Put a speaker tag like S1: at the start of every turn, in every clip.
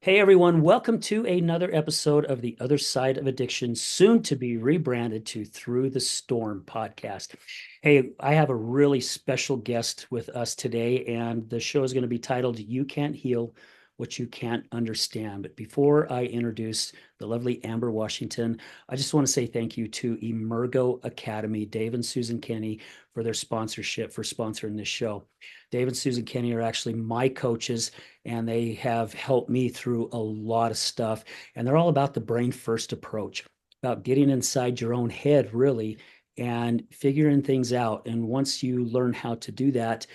S1: Hey everyone, welcome to another episode of The Other Side of Addiction, soon to be rebranded to Through the Storm podcast. Hey, I have a really special guest with us today, and the show is going to be titled You Can't Heal What You Can't Understand. But before I introduce the lovely Amber Washington, I just want to say thank you to Emergo Academy, Dave and Susan Kenny, for their sponsorship, for sponsoring this show. Dave and Susan Kenny are actually my coaches, and they have helped me through a lot of stuff. And they're all about the brain first approach, about getting inside your own head, really, and figuring things out. And once you learn how to do that,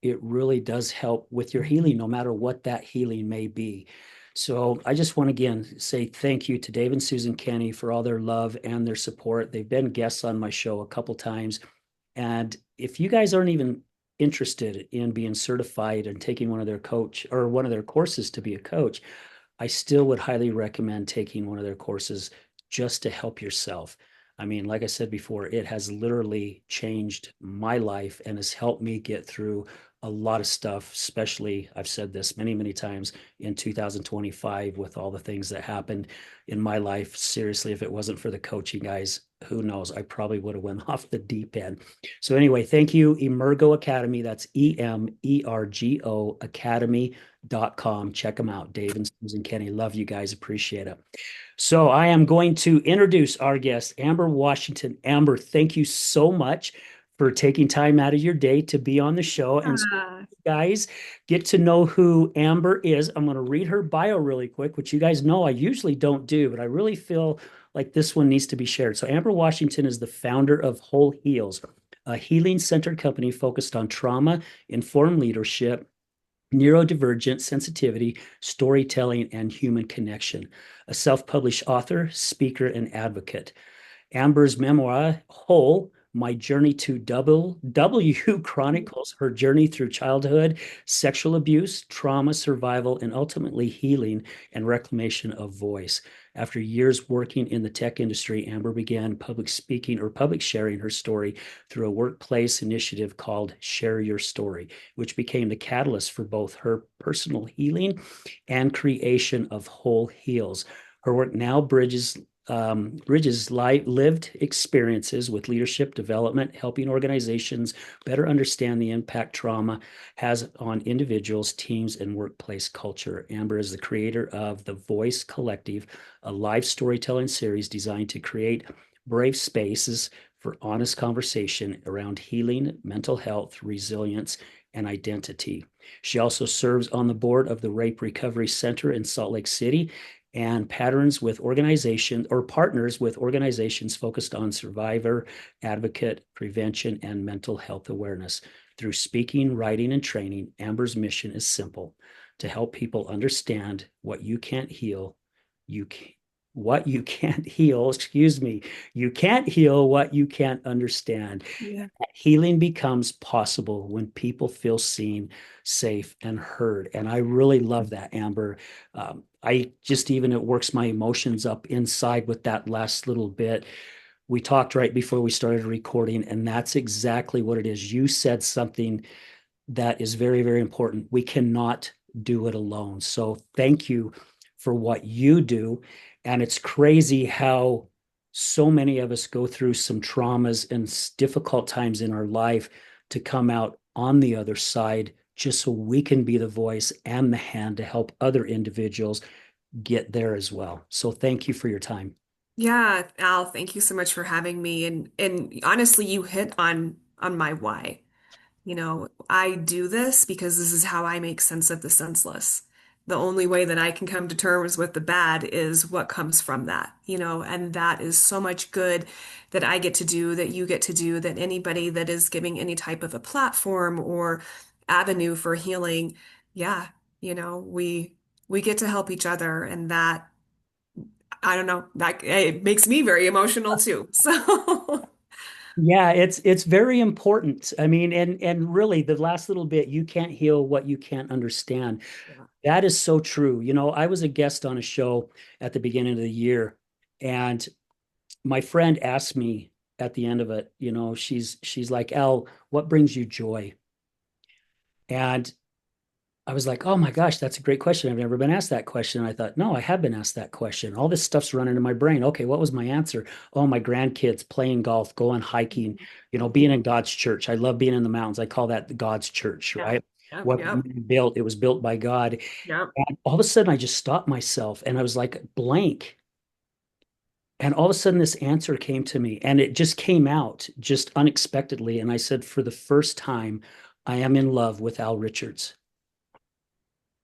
S1: it really does help with your healing, no matter what that healing may be. So I just want to again say thank you to Dave and Susan Kenny for all their love and their support. They've been guests on my show a couple times. And if you guys aren't even interested in being certified and taking one of their coach or one of their courses to be a coach, I still would highly recommend taking one of their courses just to help yourself. I mean, like I said before, it has literally changed my life and has helped me get through a lot of stuff, especially I've said this many, many times in 2025 with all the things that happened in my life. Seriously, if it wasn't for the coaching guys, who knows? I probably would have went off the deep end. So anyway, thank you, Emergo Academy. That's EMERGO Academy.com. Check them out. Dave and Susan Kenny. Love you guys. Appreciate it. So I am going to introduce our guest, Amber Washington. Amber, thank you so much for taking time out of your day to be on the show. And so
S2: Uh,
S1: you guys get to know who Amber is. I'm going to read her bio really quick, which you guys know I usually don't do, but I really feel like this one needs to be shared. So Amber Washington is the founder of Whole Heals, a healing-centered company focused on trauma, informed leadership, neurodivergent sensitivity, storytelling, and human connection. A self published author, speaker, and advocate. Amber's memoir, Whole, My Journey to W chronicles her journey through childhood, sexual abuse, trauma survival, and ultimately healing and reclamation of voice. After years working in the tech industry, Amber began public speaking or public sharing her story through a workplace initiative called Share Your Story, which became the catalyst for both her personal healing and creation of Whole Heals. Her work now bridges lived experiences with leadership development, helping organizations better understand the impact trauma has on individuals, teams, and workplace culture. Amber is the creator of The Voice Collective, a live storytelling series designed to create brave spaces for honest conversation around healing, mental health, resilience, and identity. She also serves on the board of the Rape Recovery Center in Salt Lake City and patterns with organization or partners with organizations focused on survivor, advocate, prevention, and mental health awareness. Through speaking, writing, and training, Amber's mission is simple: to help people understand what you can't heal, you can, what you can't heal, excuse me, you can't heal what you can't understand.
S2: yeah.
S1: Healing becomes possible when people feel seen, safe, and heard. And I really love that, Amber. I just even it works my emotions up inside with that last little bit. We talked right before we started recording, and that's exactly what it is. You said something that is very, very important. We cannot do it alone. So thank you for what you do. And it's crazy how so many of us go through some traumas and difficult times in our life to come out on the other side just so we can be the voice and the hand to help other individuals get there as well. So thank you for your time.
S2: Yeah, Al, thank you so much for having me. And honestly, you hit on my why. I do this because this is how I make sense of the senseless. The only way that I can come to terms with the bad is what comes from that, and that is so much good that I get to do, that you get to do, that anybody that is giving any type of a platform or avenue for healing, yeah, we get to help each other, and that I don't know. That it makes me very emotional too. So,
S1: Yeah, it's very important. I mean, and really the last little bit, you can't heal what you can't understand.
S2: yeah.
S1: That is so true. I was a guest on a show at the beginning of the year, and my friend asked me at the end of it, she's like, Al, what brings you joy? And I was like, oh my gosh, that's a great question. I've never been asked that question. And I thought, no, I have been asked that question. All this stuff's running in my brain. Okay, what was my answer? Oh, my grandkids playing golf, going hiking, being in God's church. I love being in the mountains. I call that the God's church,
S2: Yeah.
S1: right?
S2: Yep.
S1: What
S2: Yep.
S1: built, it was built by God.
S2: Yep.
S1: And all of a sudden, I just stopped myself and I was like blank. And all of a sudden, this answer came to me and it just came out just unexpectedly. And I said, for the first time, I am in love with Al Richards.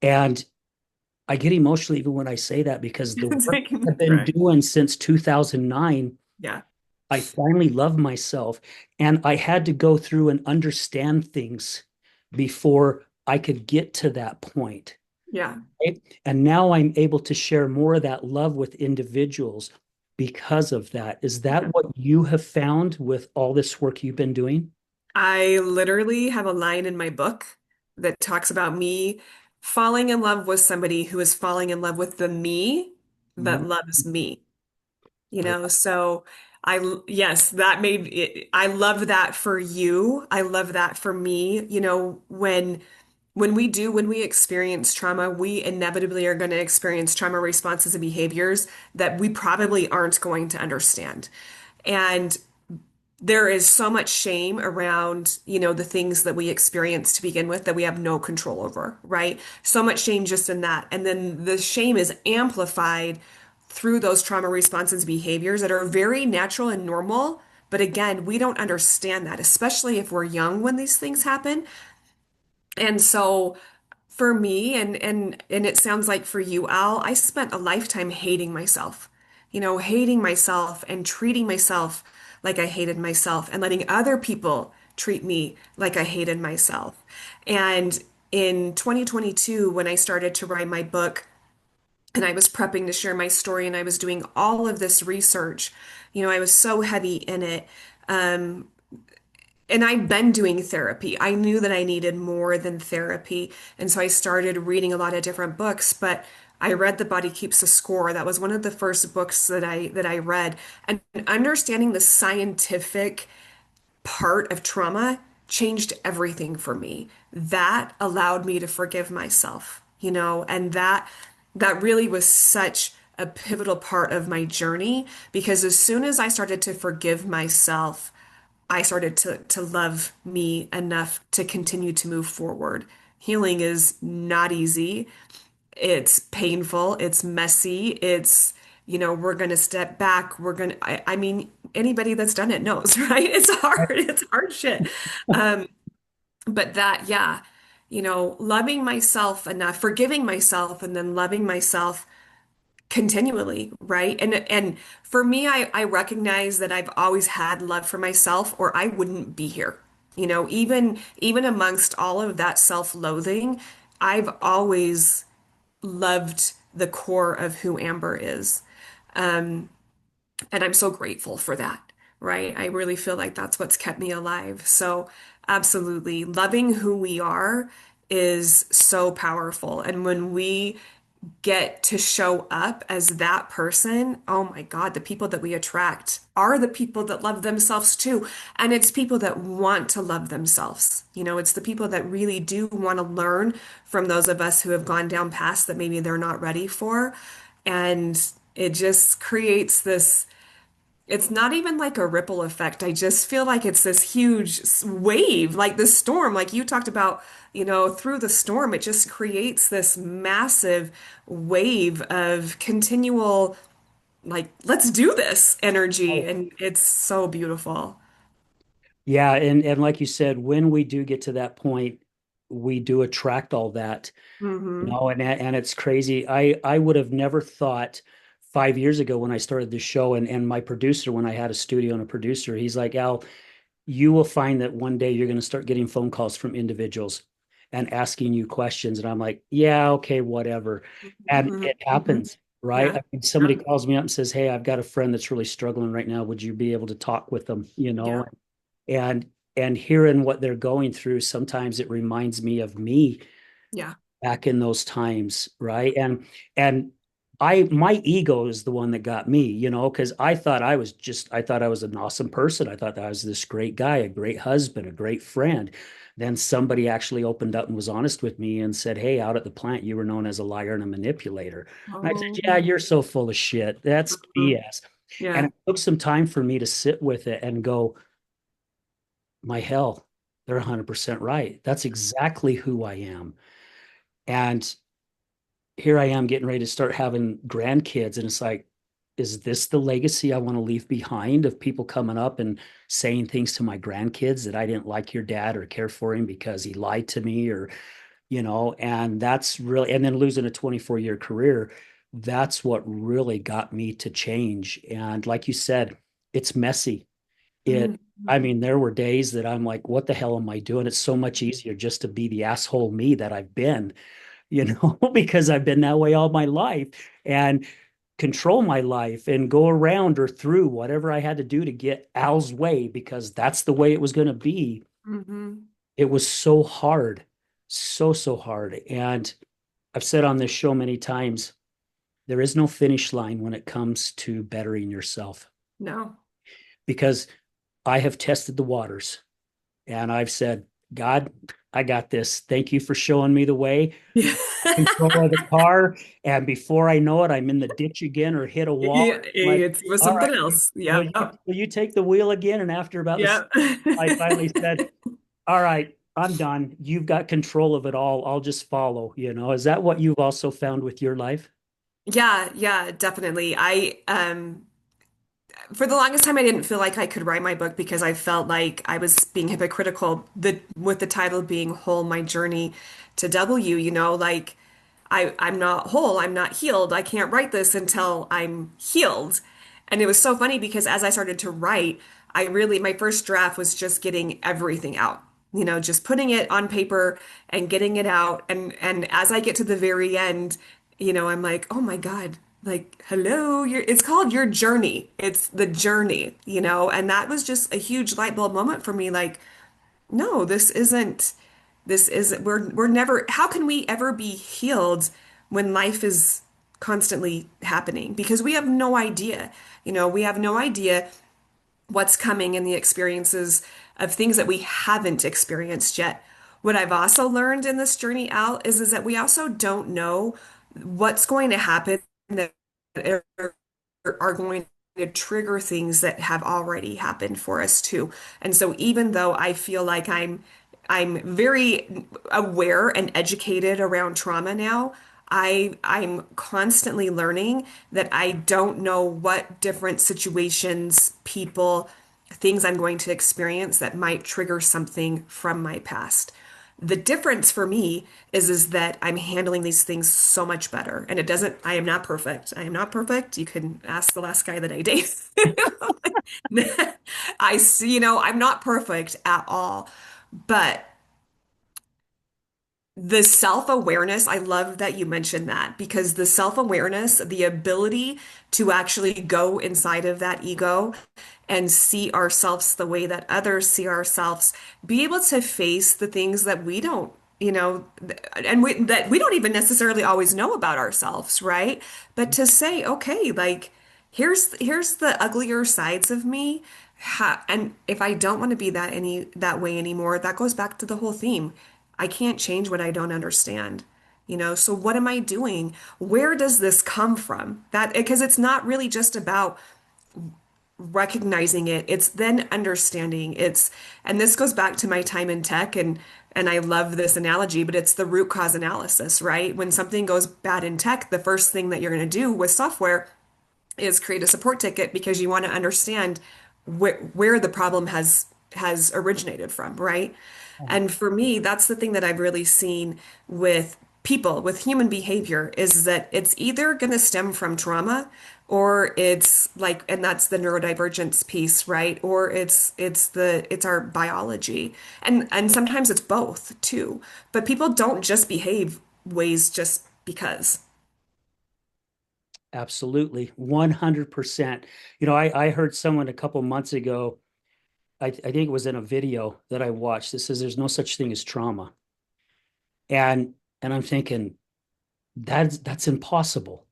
S1: And I get emotional even when I say that because the work
S2: Taking
S1: I've
S2: a
S1: been
S2: breath.
S1: doing since 2009,
S2: Yeah.
S1: I finally love myself. And I had to go through and understand things before I could get to that point.
S2: Yeah.
S1: Right? And now I'm able to share more of that love with individuals because of that. Is
S2: Yeah.
S1: that what you have found with all this work you've been doing?
S2: I literally have a line in my book that talks about me falling in love with somebody who is falling in love with the me that
S1: Mhm.
S2: loves me.
S1: I
S2: So yes, that made it, I love that for you. I love that for me. When we experience trauma, we inevitably are going to experience trauma responses and behaviors that we probably aren't going to understand. And there is so much shame around, the things that we experience to begin with that we have no control over, right? So much shame just in that. And then the shame is amplified through those trauma responses behaviors that are very natural and normal. But again, we don't understand that, especially if we're young when these things happen. And so for me, and it sounds like for you, Al, I spent a lifetime hating myself. Hating myself and treating myself like I hated myself and letting other people treat me like I hated myself. And in 2022, when I started to write my book and I was prepping to share my story and I was doing all of this research, I was so heavy in it. Um, and I'd been doing therapy. I knew that I needed more than therapy. And so I started reading a lot of different books, but I read The Body Keeps the Score. That was one of the first books that I read. And understanding the scientific part of trauma changed everything for me. That allowed me to forgive myself, and that really was such a pivotal part of my journey because as soon as I started to forgive myself, I started to love me enough to continue to move forward. Healing is not easy. It's painful. It's messy. We're going to step back. I mean, anybody that's done it knows, right? It's hard. It's hard shit. Um, but yeah, loving myself enough, forgiving myself, and then loving myself continually, right? And for me, I recognize that I've always had love for myself or I wouldn't be here. Even amongst all of that self-loathing, I've always loved the core of who Amber is. And I'm so grateful for that, right? I really feel like that's what's kept me alive. So absolutely, loving who we are is so powerful. And when we get to show up as that person, oh my God, the people that we attract are the people that love themselves too. And it's people that want to love themselves. It's the people that really do want to learn from those of us who have gone down paths that maybe they're not ready for. And it just creates this, it's not even like a ripple effect. I just feel like it's this huge wave, like this storm, like you talked about, through the storm, it just creates this massive wave of continual, like, let's do this energy. And it's so beautiful.
S1: Yeah, and like you said, when we do get to that point, we do attract all that,
S2: Hmm.
S1: and it's crazy. I would have never thought 5 years ago when I started the show, and my producer, when I had a studio and a producer, he's like, Al, you will find that one day you're going to start getting phone calls from individuals and asking you questions. And I'm like, yeah, okay, whatever. And
S2: Hmm.
S1: it
S2: Hmm.
S1: happens, right?
S2: Yeah.
S1: I mean, somebody
S2: Yeah.
S1: calls me up and says, hey, I've got a friend that's really struggling right now. Would you be able to talk with them?
S2: Yeah.
S1: And hearing what they're going through, sometimes it reminds me of me
S2: Yeah.
S1: back in those times, right? And my ego is the one that got me, because I thought I was an awesome person. I thought that I was this great guy, a great husband, a great friend. Then somebody actually opened up and was honest with me and said, "Hey, out at the plant, you were known as a liar and a manipulator." And I said,
S2: Oh,
S1: "Yeah, you're so full of shit. That's
S2: mhm.
S1: BS." And
S2: Yeah.
S1: it took some time for me to sit with it and go, my hell, they're 100% right. That's exactly who I am. And here I am getting ready to start having grandkids. And it's like, is this the legacy I want to leave behind of people coming up and saying things to my grandkids that I didn't like your dad or care for him because he lied to me or, and that's really, and then losing a 24-year career, that's what really got me to change. And like you said, it's messy. It, I
S2: Mhm.
S1: mean, there were days that I'm like, what the hell am I doing? It's so much easier just to be the asshole me that I've been, because I've been that way all my life and control my life and go around or through whatever I had to do to get Al's way because that's the way it was going to be.
S2: Mhm.
S1: It was so hard, so, so hard. And I've said on this show many times, there is no finish line when it comes to bettering yourself
S2: No.
S1: because I have tested the waters. And I've said, God, I got this. Thank you for showing me the way.
S2: Yeah.
S1: Control of the car. And before I know it, I'm in the ditch again or hit a wall.
S2: Yeah,
S1: I'm like,
S2: it was
S1: all right,
S2: something else.
S1: will
S2: Yep.
S1: you, will you take the wheel again? And after about the,
S2: Yep.
S1: I finally said, all right, I'm done. You've got control of it all. I'll just follow. Is that what you've also found with your life?
S2: Yeah, yeah, definitely. I for the longest time I didn't feel like I could write my book because I felt like I was being hypocritical with the title being Whole My Journey to W, like I'm not whole, I'm not healed. I can't write this until I'm healed. And it was so funny because as I started to write, my first draft was just getting everything out. Just putting it on paper and getting it out. And as I get to the very end, I'm like, oh my God, like, hello, it's called Your Journey. It's the journey, and that was just a huge light bulb moment for me. Like, no, we're never, how can we ever be healed when life is constantly happening? Because we have no idea, we have no idea what's coming in the experiences of things that we haven't experienced yet. What I've also learned in this journey out is that we also don't know what's going to happen that are going to trigger things that have already happened for us too. And so even though I feel like I'm very aware and educated around trauma now, I'm constantly learning that I don't know what different situations, people, things I'm going to experience that might trigger something from my past. The difference for me is that I'm handling these things so much better. And I am not perfect. I am not perfect. You can ask the last guy that I dated. I see, I'm not perfect at all. But the self-awareness, I love that you mentioned that because the self-awareness, the ability to actually go inside of that ego and see ourselves the way that others see ourselves, be able to face the things that we don't, that we don't even necessarily always know about ourselves, right? But to say, okay, like here's the uglier sides of me. And if I don't want to be that way anymore, that goes back to the whole theme. I can't change what I don't understand. So what am I doing? Where does this come from? That because it's not really just about recognizing it, it's then understanding. And this goes back to my time in tech and I love this analogy, but it's the root cause analysis, right? When something goes bad in tech, the first thing that you're going to do with software is create a support ticket because you want to understand where the problem has originated from, right? And for me, that's the thing that I've really seen with people, with human behavior, is that it's either going to stem from trauma or it's like, and that's the neurodivergence piece, right? Or it's our biology. And sometimes it's both too. But people don't just behave ways just because.
S1: Absolutely. 100%. I heard someone a couple months ago, I think it was in a video that I watched that says there's no such thing as trauma. And I'm thinking that's impossible.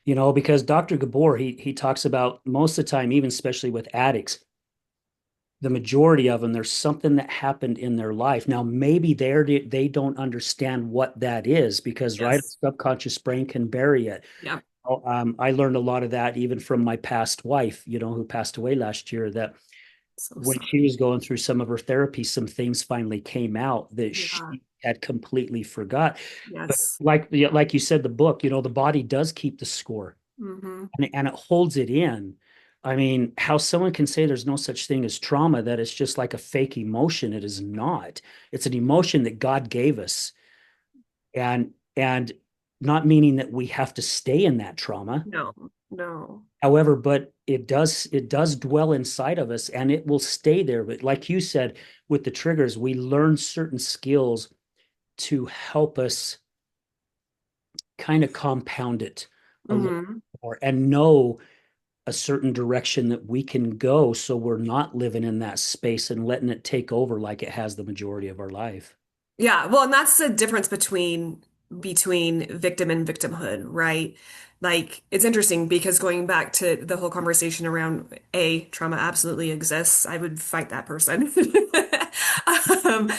S1: Because Dr. Gabor, he talks about most of the time, even especially with addicts, the majority of them, there's something that happened in their life. Now, maybe they don't understand what that is because, right,
S2: Yes.
S1: subconscious brain can bury it.
S2: Yeah.
S1: I learned a lot of that even from my past wife, who passed away last year, that
S2: So
S1: when
S2: sorry.
S1: she was going through some of her therapy, some things finally came out that
S2: Yeah.
S1: she had completely forgot. But
S2: Yes.
S1: like you said, the book, the body does keep the score
S2: Hmm.
S1: and it holds it in. I mean, how someone can say there's no such thing as trauma, that it's just like a fake emotion. It is not. It's an emotion that God gave us. And not meaning that we have to stay in that trauma.
S2: No, no.
S1: However, but it does dwell inside of us and it will stay there. But like you said, with the triggers, we learn certain skills to help us kind of compound it a little
S2: Hmm.
S1: more and know a certain direction that we can go so we're not living in that space and letting it take over like it has the majority of our life.
S2: Yeah, well, and that's the difference between victim and victimhood, right? Like it's interesting because going back to the whole conversation around trauma absolutely exists. I would fight that person. Um,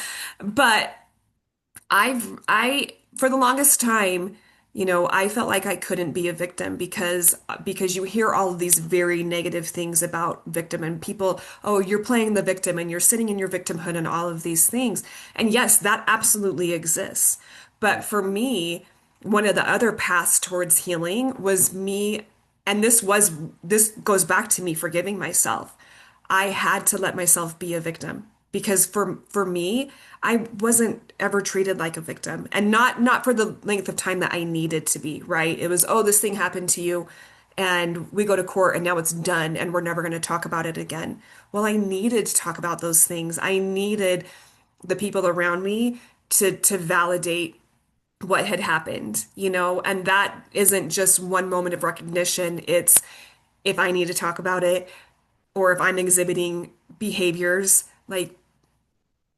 S2: but for the longest time, I felt like I couldn't be a victim because you hear all of these very negative things about victim and people, oh, you're playing the victim and you're sitting in your victimhood and all of these things. And yes, that absolutely exists. But for me, one of the other paths towards healing was me, and this goes back to me forgiving myself. I had to let myself be a victim because for me, I wasn't ever treated like a victim and not for the length of time that I needed to be, right? It was, oh, this thing happened to you and we go to court and now it's done and we're never going to talk about it again. Well, I needed to talk about those things. I needed the people around me to validate what had happened, and that isn't just one moment of recognition. It's if I need to talk about it or if I'm exhibiting behaviors, like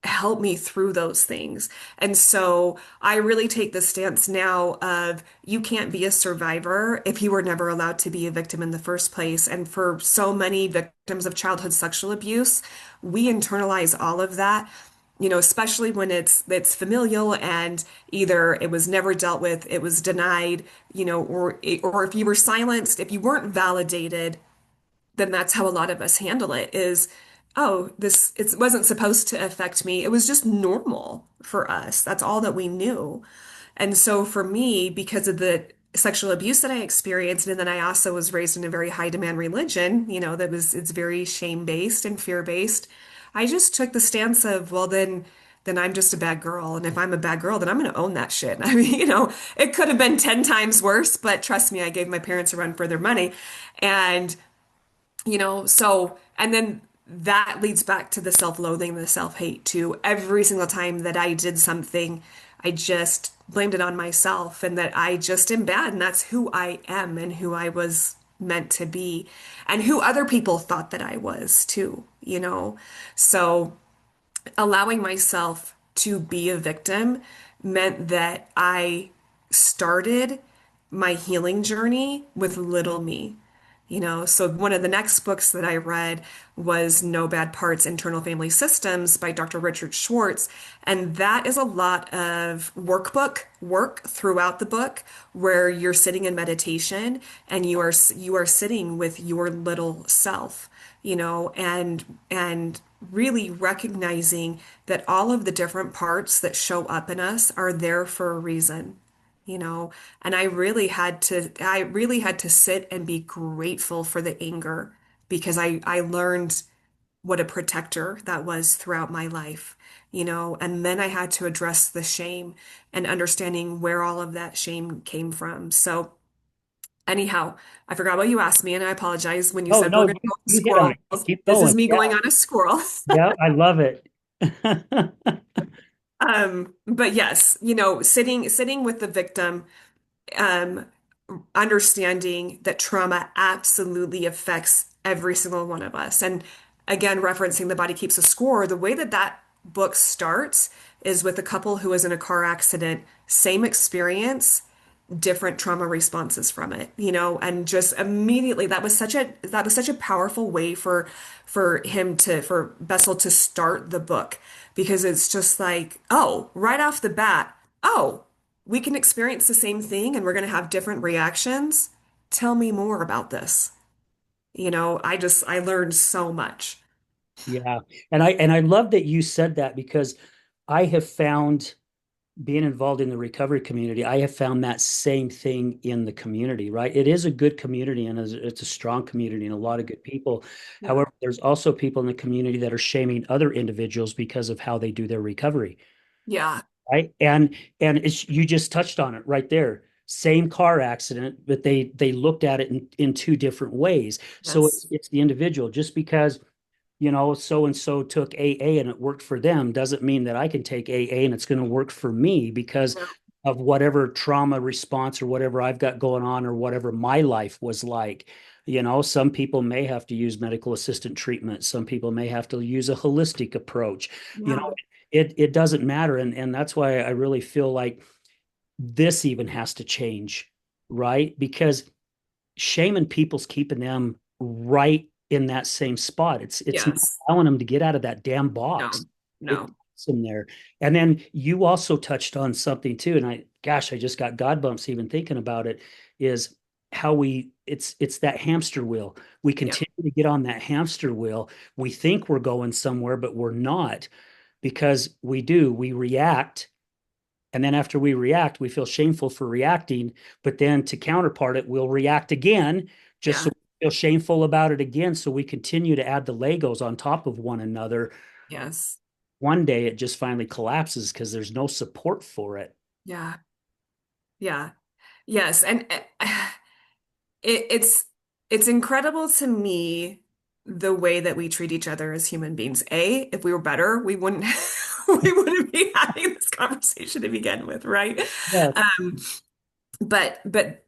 S2: help me through those things. And so I really take the stance now of you can't be a survivor if you were never allowed to be a victim in the first place. And for so many victims of childhood sexual abuse, we internalize all of that. Especially when it's familial and either it was never dealt with, it was denied, or if you were silenced, if you weren't validated, then that's how a lot of us handle it is, oh, this it wasn't supposed to affect me. It was just normal for us. That's all that we knew. And so for me, because of the sexual abuse that I experienced, and then I also was raised in a very high demand religion, it's very shame-based and fear-based. I just took the stance of, well, then I'm just a bad girl. And if I'm a bad girl, then I'm going to own that shit. I mean, it could have been 10 times worse, but trust me, I gave my parents a run for their money. And and then that leads back to the self-loathing, the self-hate too. Every single time that I did something, I just blamed it on myself and that I just am bad and that's who I am and who I was meant to be and who other people thought that I was too. So allowing myself to be a victim meant that I started my healing journey with little me. So one of the next books that I read was No Bad Parts, Internal Family Systems by Dr. Richard Schwartz. And that is a lot of workbook work throughout the book where you're sitting in meditation and you are sitting with your little self, and really recognizing that all of the different parts that show up in us are there for a reason, and I really had to sit and be grateful for the anger because I learned what a protector that was throughout my life, and then I had to address the shame and understanding where all of that shame came from. So anyhow, I forgot what you asked me, and I apologize when you
S1: Oh
S2: said we're
S1: no,
S2: going to go on
S1: you hit on it.
S2: squirrels.
S1: Keep
S2: This
S1: going.
S2: is me
S1: Yeah,
S2: going on a squirrel.
S1: yeah, I love it.
S2: But yes, sitting with the victim, um, understanding that trauma absolutely affects every single one of us. And again, referencing The Body Keeps a Score, the way that that book starts is with a couple who was in a car accident, same experience, different trauma responses from it, and just immediately that was such a powerful way for Bessel to start the book because it's just like, oh, right off the bat, oh, we can experience the same thing and we're going to have different reactions. Tell me more about this. I learned so much.
S1: Yeah. And I love that you said that because I have found being involved in the recovery community, I have found that same thing in the community, right? It is a good community and it's a strong community and a lot of good people.
S2: Yeah.
S1: However, there's also people in the community that are shaming other individuals because of how they do their recovery,
S2: Yeah.
S1: right? And it's you just touched on it right there. Same car accident, but they looked at it in two different ways. So it's
S2: Yes.
S1: it's the individual. Just because so and so took AA and it worked for them doesn't mean that I can take AA and it's going to work for me because
S2: No.
S1: of whatever trauma response or whatever I've got going on or whatever my life was like. Some people may have to use medical assistant treatment. Some people may have to use a holistic approach. You know,
S2: Yeah.
S1: it doesn't matter. And that's why I really feel like this even has to change, right? Because shaming people's keeping them right in that same spot. It's not
S2: Yes.
S1: allowing them to get out of that damn box.
S2: No.
S1: It
S2: No.
S1: keeps them there. And then you also touched on something too, and I just got God bumps even thinking about it, is how it's that hamster wheel. We
S2: Yeah.
S1: continue to get on that hamster wheel. We think we're going somewhere, but we're not because we react and then after we react, we feel shameful for reacting. But then to counterpart it, we'll react again, just so
S2: Yeah.
S1: we feel shameful about it again. So we continue to add the Legos on top of one another.
S2: Yes.
S1: One day it just finally collapses because there's no support for it.
S2: Yeah. Yeah. Yes. And it's incredible to me the way that we treat each other as human beings. If we were better, we wouldn't we wouldn't be having this conversation to begin with, right?
S1: Yeah.
S2: Um, but the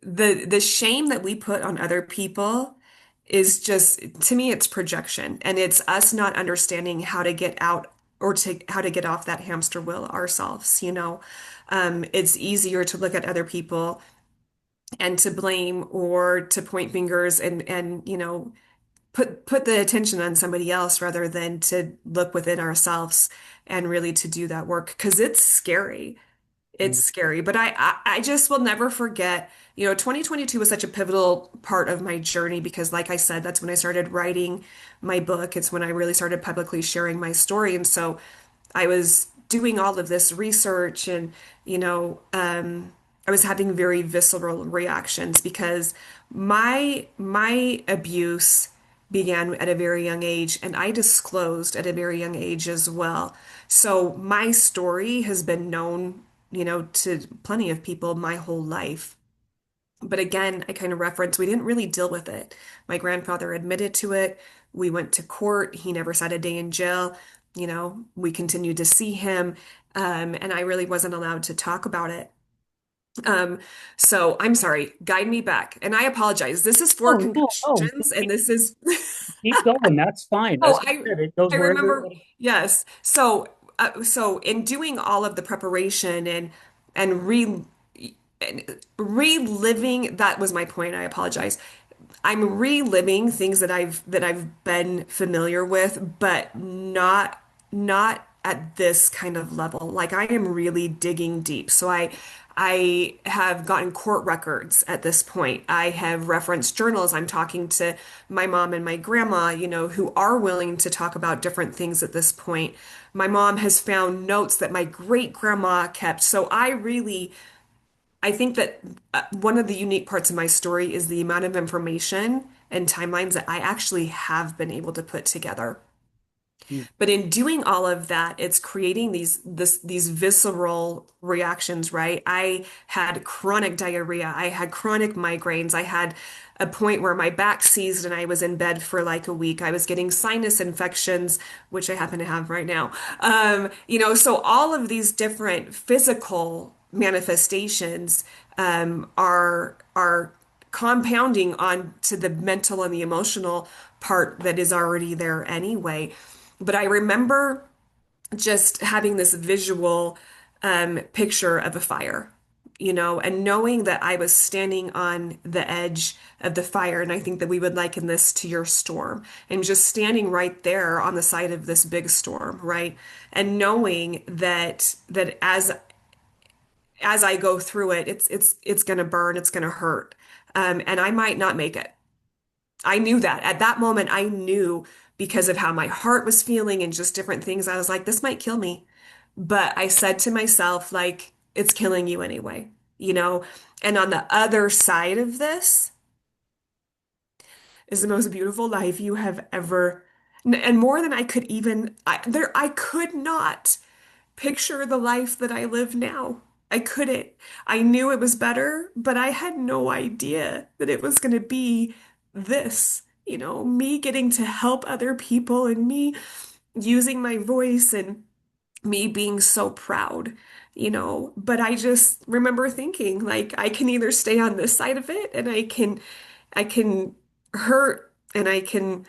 S2: the shame that we put on other people is just, to me, it's projection, and it's us not understanding how to get out or to how to get off that hamster wheel ourselves. It's easier to look at other people and to blame or to point fingers and put the attention on somebody else rather than to look within ourselves and really to do that work because it's scary. It's scary, but I just will never forget, 2022 was such a pivotal part of my journey because, like I said, that's when I started writing my book. It's when I really started publicly sharing my story. And so I was doing all of this research and, I was having very visceral reactions because my abuse began at a very young age and I disclosed at a very young age as well. So my story has been known, to plenty of people my whole life. But again, I kind of reference we didn't really deal with it. My grandfather admitted to it. We went to court. He never sat a day in jail. We continued to see him. And I really wasn't allowed to talk about it. Um, so I'm sorry, guide me back. And I apologize. This is for
S1: Oh, no, no.
S2: conclusions, and this is
S1: Keep going. That's fine.
S2: oh,
S1: That's good. It goes
S2: I
S1: wherever it
S2: remember,
S1: wants.
S2: yes. So in doing all of the preparation and re and reliving, that was my point. I apologize. I'm reliving things that I've been familiar with, but not at this kind of level. Like I am really digging deep. So I have gotten court records at this point. I have referenced journals. I'm talking to my mom and my grandma, who are willing to talk about different things at this point. My mom has found notes that my great grandma kept. So I think that one of the unique parts of my story is the amount of information and timelines that I actually have been able to put together.
S1: Mm.
S2: But in doing all of that, it's creating these visceral reactions, right? I had chronic diarrhea, I had chronic migraines, I had a point where my back seized and I was in bed for like a week. I was getting sinus infections, which I happen to have right now. So all of these different physical manifestations are compounding on to the mental and the emotional part that is already there anyway. But I remember just having this visual picture of a fire, and knowing that I was standing on the edge of the fire, and I think that we would liken this to your storm, and just standing right there on the side of this big storm, right? And knowing that as I go through it, it's gonna burn, it's gonna hurt, and I might not make it. I knew that at that moment. I knew because of how my heart was feeling and just different things. I was like, this might kill me. But I said to myself, like, it's killing you anyway, you know? And on the other side of this is the most beautiful life you have ever, and more than I could even, I could not picture the life that I live now. I couldn't. I knew it was better, but I had no idea that it was going to be this, me getting to help other people and me using my voice and me being so proud, But I just remember thinking, like, I can either stay on this side of it and I can hurt and I can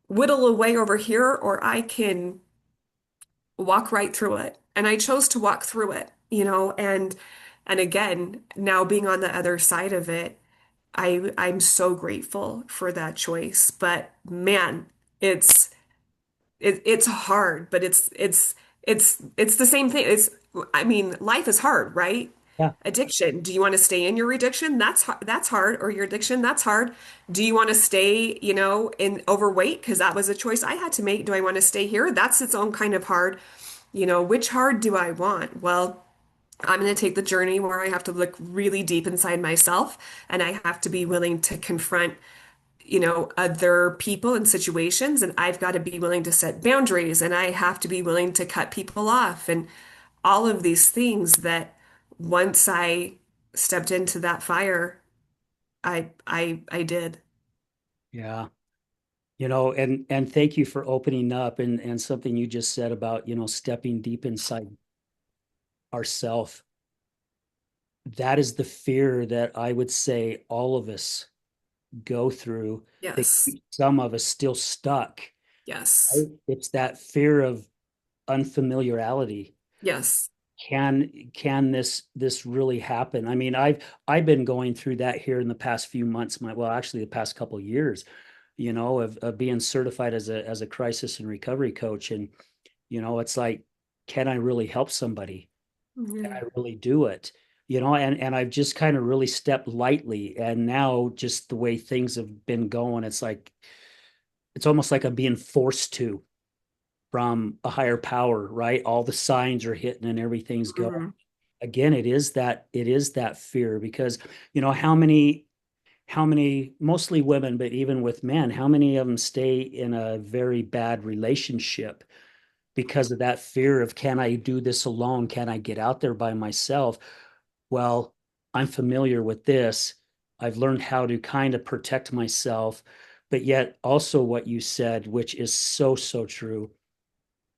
S2: whittle away over here, or I can walk right through it. And I chose to walk through it, and again, now being on the other side of it, I'm so grateful for that choice. But man, it's it's hard, but it's the same thing. I mean, life is hard, right?
S1: Yeah.
S2: Addiction. Do you want to stay in your addiction? That's hard. Or your addiction, that's hard. Do you want to stay, in overweight? Because that was a choice I had to make. Do I want to stay here? That's its own kind of hard. Which hard do I want? Well, I'm going to take the journey where I have to look really deep inside myself and I have to be willing to confront, other people and situations. And I've got to be willing to set boundaries and I have to be willing to cut people off and all of these things that once I stepped into that fire, I did.
S1: Yeah. And thank you for opening up and something you just said about, stepping deep inside ourself. That is the fear that I would say all of us go through that
S2: Yes.
S1: keeps some of us still stuck.
S2: Yes.
S1: Right? It's that fear of unfamiliarity.
S2: Yes.
S1: Can this really happen? I mean, I've been going through that here in the past few months, actually the past couple of years, of being certified as a crisis and recovery coach. And, it's like, can I really help somebody? Can I
S2: Yeah.
S1: really do it? And I've just kind of really stepped lightly. And now just the way things have been going, it's almost like I'm being forced to from a higher power, right? All the signs are hitting and everything's going.
S2: Mhm.
S1: Again, it is that fear because, how many mostly women, but even with men, how many of them stay in a very bad relationship because of that fear of, can I do this alone? Can I get out there by myself? Well, I'm familiar with this. I've learned how to kind of protect myself, but yet also what you said, which is so, so true.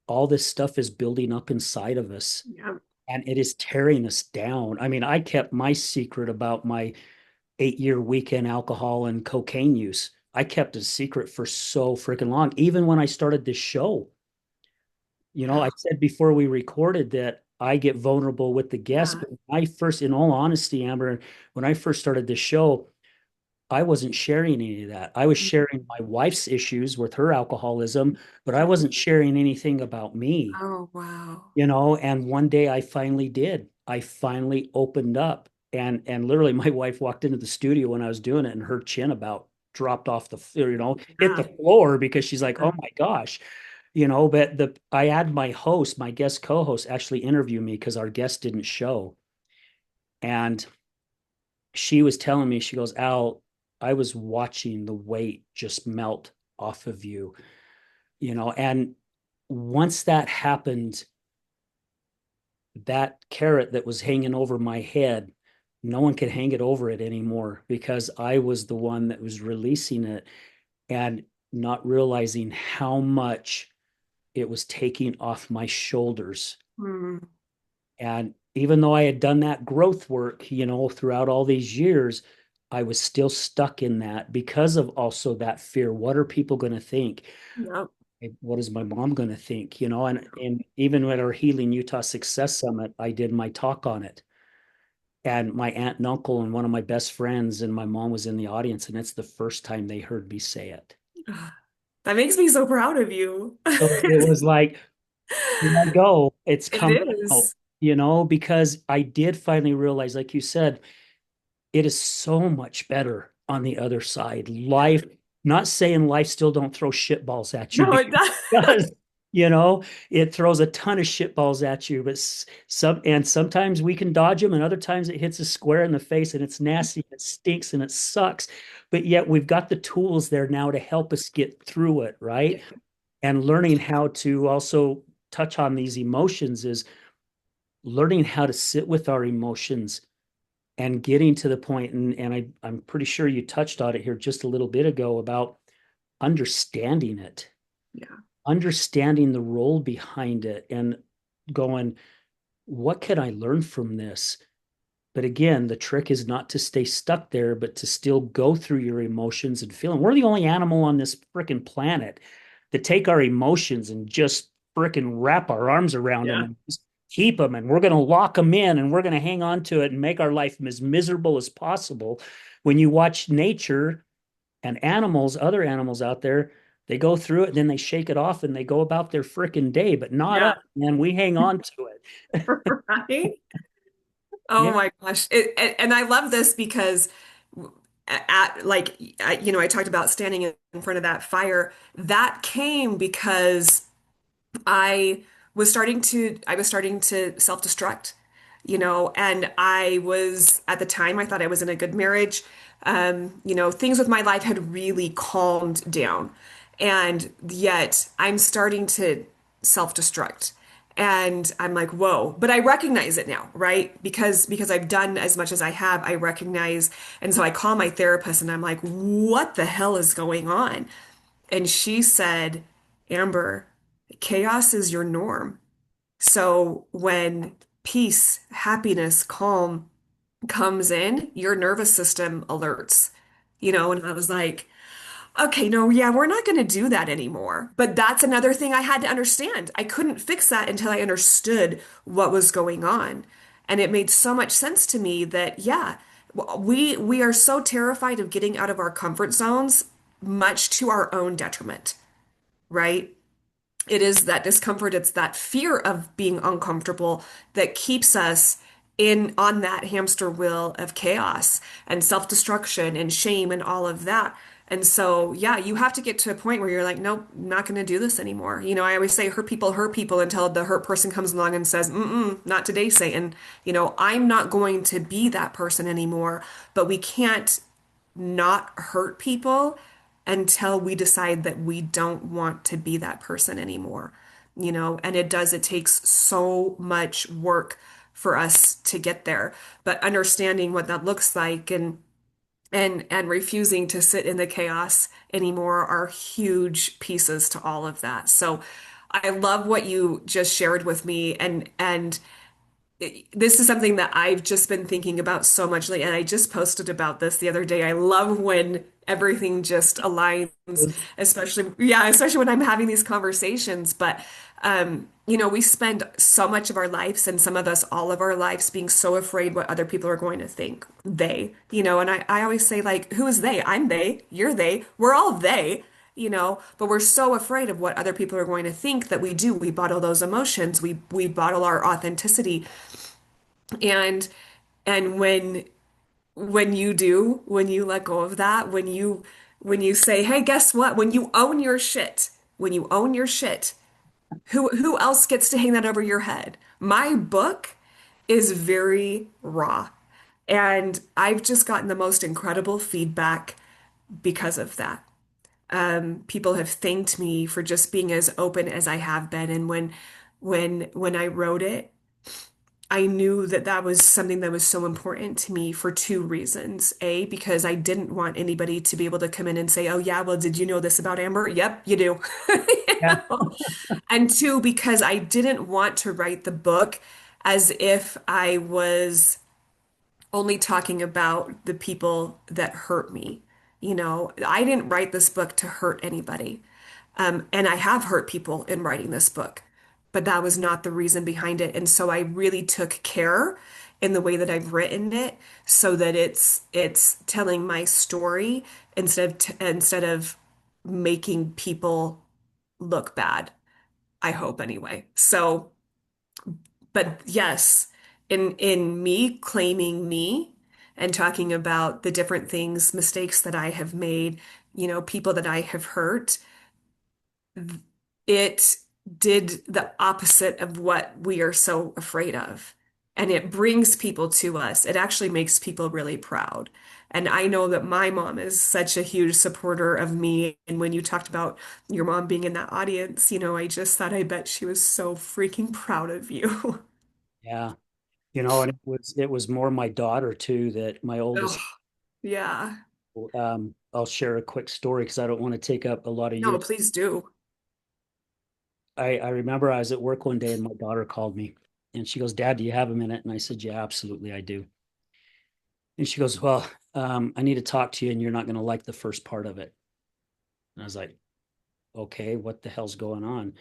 S1: All this stuff is building up inside of us
S2: Yeah.
S1: and it is tearing us down. I mean, I kept my secret about my 8-year weekend alcohol and cocaine use. I kept it a secret for so freaking long. Even when I started this show, I said before we recorded that I get vulnerable with the guests.
S2: Yeah.
S1: But in all honesty, Amber, when I first started this show, I wasn't sharing any of that. I was sharing my wife's issues with her alcoholism, but I wasn't sharing anything about me,
S2: Oh, wow.
S1: and one day I finally did. I finally opened up and literally my wife walked into the studio when I was doing it and her chin about dropped off hit the
S2: Yeah.
S1: floor because she's like,
S2: Yeah.
S1: "Oh my gosh." But I had my guest co-host actually interview me because our guest didn't show. And she was telling me, she goes, "Al, I was watching the weight just melt off of you, and once that happened, that carrot that was hanging over my head, no one could hang it over it anymore because I was the one that was releasing it and not realizing how much it was taking off my shoulders.
S2: Mm.
S1: And even though I had done that growth work, throughout all these years, I was still stuck in that because of also that fear. What are people going to think?
S2: Yep.
S1: What is my mom going to think? And even at our Healing Utah Success Summit, I did my talk on it. And my aunt and uncle and one of my best friends and my mom was in the audience, and it's the first time they heard me say it.
S2: That makes me so proud of you.
S1: So it was like, here I go, it's
S2: It
S1: coming out,
S2: is.
S1: because I did finally realize, like you said, it is so much better on the other side. Life, not saying life still don't throw shit balls at you,
S2: No,
S1: because
S2: it
S1: it
S2: does.
S1: does, it throws a ton of shit balls at you, but sometimes we can dodge them, and other times it hits us square in the face and it's nasty, it stinks and it sucks. But yet we've got the tools there now to help us get through it, right?
S2: Yeah.
S1: And learning how to also touch on these emotions is learning how to sit with our emotions and getting to the point, and I'm pretty sure you touched on it here just a little bit ago about understanding it,
S2: Yeah.
S1: understanding the role behind it, and going, what can I learn from this? But again, the trick is not to stay stuck there, but to still go through your emotions and feel them. We're the only animal on this freaking planet that take our emotions and just freaking wrap our arms around them
S2: Yeah.
S1: and just keep them. And we're going to lock them in and we're going to hang on to it and make our life as miserable as possible. When you watch nature and animals, other animals out there, they go through it and then they shake it off and they go about their freaking day, but not us,
S2: Yeah.
S1: man. We hang on to it.
S2: Right? Oh
S1: Yeah.
S2: my gosh. And I love this because I talked about standing in front of that fire. That came because I I was starting to self-destruct, and I was at the time I thought I was in a good marriage. Things with my life had really calmed down. And yet I'm starting to self-destruct. And I'm like, whoa, but I recognize it now, right? Because I've done as much as I have, I recognize. And so I call my therapist and I'm like, what the hell is going on? And she said, Amber, chaos is your norm. So when peace, happiness, calm comes in, your nervous system alerts. And I was like, okay, no, yeah, we're not going to do that anymore. But that's another thing I had to understand. I couldn't fix that until I understood what was going on. And it made so much sense to me that, yeah, we are so terrified of getting out of our comfort zones, much to our own detriment, right? It is that discomfort, it's that fear of being uncomfortable that keeps us in on that hamster wheel of chaos and self-destruction and shame and all of that. And so, yeah, you have to get to a point where you're like, nope, I'm not going to do this anymore. I always say hurt people until the hurt person comes along and says, mm-mm, not today, Satan. I'm not going to be that person anymore, but we can't not hurt people until we decide that we don't want to be that person anymore. And it takes so much work for us to get there. But understanding what that looks like and refusing to sit in the chaos anymore are huge pieces to all of that. So I love what you just shared with me, and this is something that I've just been thinking about so much lately, and I just posted about this the other day. I love when everything just aligns, especially when I'm having these conversations. But we spend so much of our lives, and some of us all of our lives, being so afraid what other people are going to think. And I always say, like, who is they? I'm they, you're they, we're all they. But we're so afraid of what other people are going to think that we bottle those emotions, we bottle our authenticity. And and when you let go of that, when you say, hey, guess what? When you own your shit, who else gets to hang that over your head? My book is very raw. And I've just gotten the most incredible feedback because of that. People have thanked me for just being as open as I have been. And when I wrote it, I knew that that was something that was so important to me for two reasons. A, because I didn't want anybody to be able to come in and say, "Oh yeah, well, did you know this about Amber?" Yep, you do. You
S1: Yeah.
S2: know? And two, because I didn't want to write the book as if I was only talking about the people that hurt me. I didn't write this book to hurt anybody. And I have hurt people in writing this book, but that was not the reason behind it. And so I really took care in the way that I've written it so that it's telling my story instead of making people look bad. I hope anyway. So, but yes, in me claiming me and talking about the different things, mistakes that I have made, people that I have hurt, it did the opposite of what we are so afraid of. And it brings people to us. It actually makes people really proud. And I know that my mom is such a huge supporter of me. And when you talked about your mom being in that audience, I just thought, I bet she was so freaking proud of you.
S1: Yeah. And it was more my daughter too, that my oldest.
S2: Oh, yeah.
S1: I'll share a quick story because I don't want to take up a lot of
S2: No,
S1: your.
S2: please do.
S1: I remember I was at work one day and my daughter called me and she goes, "Dad, do you have a minute?" And I said, "Yeah, absolutely, I do." And she goes, "Well, I need to talk to you and you're not going to like the first part of it." And I was like, "Okay, what the hell's going on?"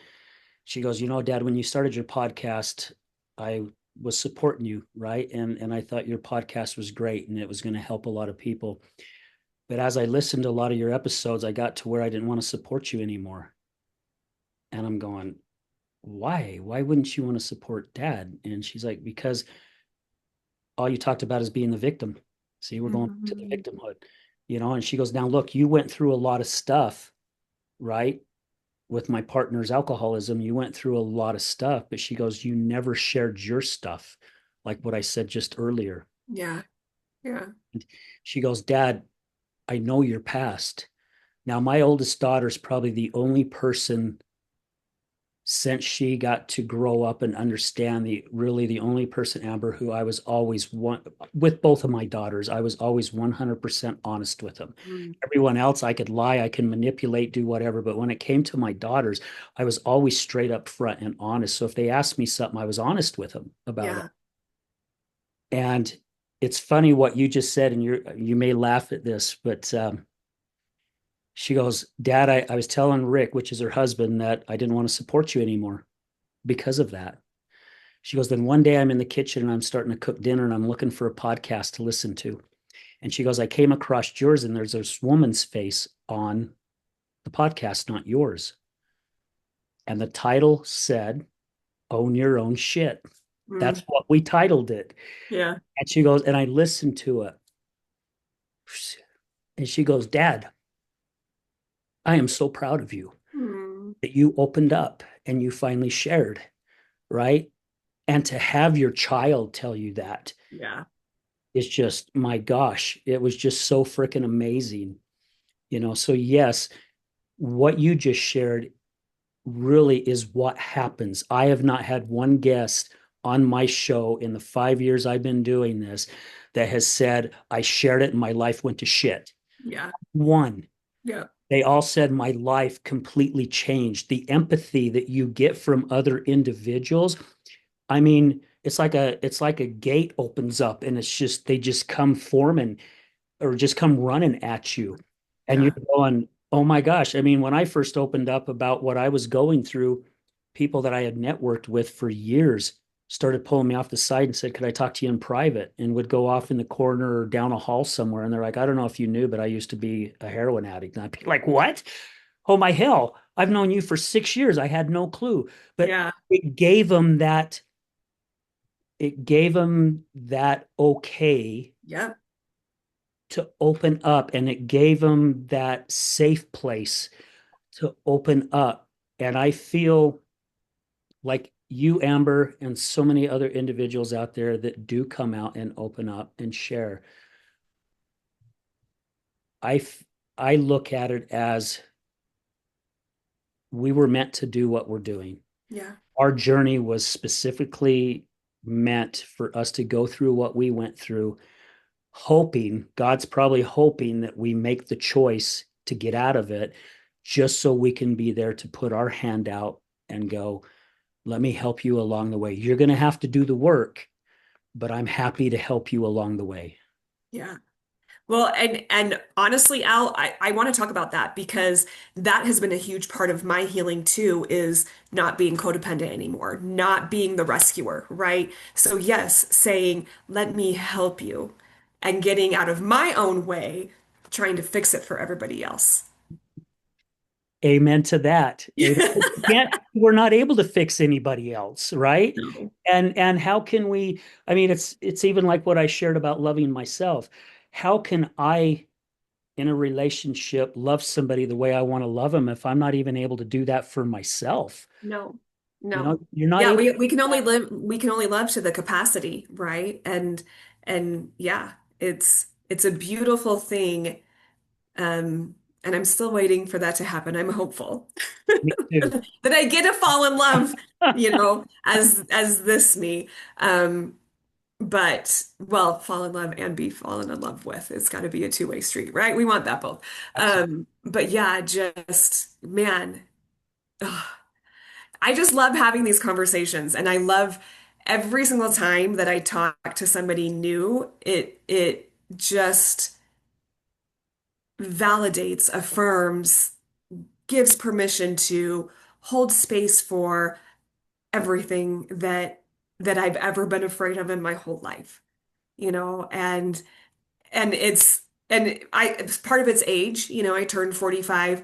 S1: She goes, "Dad, when you started your podcast, I was supporting you, right? And I thought your podcast was great and it was going to help a lot of people. But as I listened to a lot of your episodes, I got to where I didn't want to support you anymore." And I'm going, "Why? Why wouldn't you want to support Dad?" And she's like, "Because all you talked about is being the victim. See, we're going to the
S2: Mhm.
S1: victimhood. And she goes, "Now look, you went through a lot of stuff, right? With my partner's alcoholism, you went through a lot of stuff." But she goes, "You never shared your stuff, like what I said just earlier."
S2: Yeah. Yeah.
S1: She goes, "Dad, I know your past." Now, my oldest daughter is probably the only person since she got to grow up and understand, the only person, Amber, who I was always one with both of my daughters, I was always 100% honest with them.
S2: Mm.
S1: Everyone else, I could lie, I can manipulate, do whatever. But when it came to my daughters, I was always straight up front and honest. So if they asked me something, I was honest with them about it.
S2: Yeah.
S1: And it's funny what you just said, and you may laugh at this, but she goes, "Dad, I was telling Rick, which is her husband, that I didn't want to support you anymore because of that." She goes, "Then one day I'm in the kitchen and I'm starting to cook dinner and I'm looking for a podcast to listen to." And she goes, "I came across yours and there's this woman's face on the podcast, not yours." And the title said, "Own Your Own Shit." That's
S2: Mm.
S1: what we titled it.
S2: Yeah.
S1: And she goes, and I listened to it. And she goes, "Dad, I am so proud of you
S2: Mm.
S1: that you opened up and you finally shared, right? And to have your child tell you that
S2: Yeah.
S1: is just, my gosh, it was just so freaking amazing. So yes, what you just shared really is what happens. I have not had one guest on my show in the 5 years I've been doing this that has said, "I shared it and my life went to shit."
S2: Yeah.
S1: One.
S2: Yeah.
S1: They all said, "My life completely changed." The empathy that you get from other individuals, I mean, it's like a gate opens up and it's just they just come forming or just come running at you. And you're
S2: Yeah.
S1: going, "Oh my gosh." I mean, when I first opened up about what I was going through, people that I had networked with for years started pulling me off the side and said, "Could I talk to you in private?" And would go off in the corner or down a hall somewhere. And they're like, "I don't know if you knew, but I used to be a heroin addict." And I'd be like, "What? Oh my hell. I've known you for 6 years. I had no clue." But
S2: Yeah.
S1: it gave them that okay
S2: Yeah.
S1: to open up, and it gave them that safe place to open up. And I feel like you, Amber, and so many other individuals out there that do come out and open up and share. I I look at it as we were meant to do what we're doing.
S2: Yeah.
S1: Our journey was specifically meant for us to go through what we went through, hoping, God's probably hoping that we make the choice to get out of it just so we can be there to put our hand out and go, "Let me help you along the way. You're going to have to do the work, but I'm happy to help you along the way."
S2: Yeah. Well, and honestly, Al, I want to talk about that because that has been a huge part of my healing too, is not being codependent anymore, not being the rescuer, right? So yes, saying, let me help you, and getting out of my own way, trying to fix it for everybody else.
S1: Amen to that. Amen. We're not able to fix anybody else, right?
S2: No.
S1: And how can we, I mean, it's even like what I shared about loving myself. How can I in a relationship love somebody the way I want to love them if I'm not even able to do that for myself?
S2: No,
S1: You know,
S2: no.
S1: you're not
S2: Yeah,
S1: able to
S2: we
S1: do
S2: can only
S1: that.
S2: live we can only love to the capacity, right? And yeah, it's a beautiful thing. And I'm still waiting for that to happen. I'm hopeful
S1: Me too.
S2: that I get to fall in love, as this me. Um, but well, fall in love and be fallen in love with. It's got to be a two-way street, right? We want that both.
S1: Absolutely.
S2: But yeah, just man. I just love having these conversations and I love every single time that I talk to somebody new, it just validates, affirms, gives permission to hold space for everything that I've ever been afraid of in my whole life, and it's part of its age, I turned 45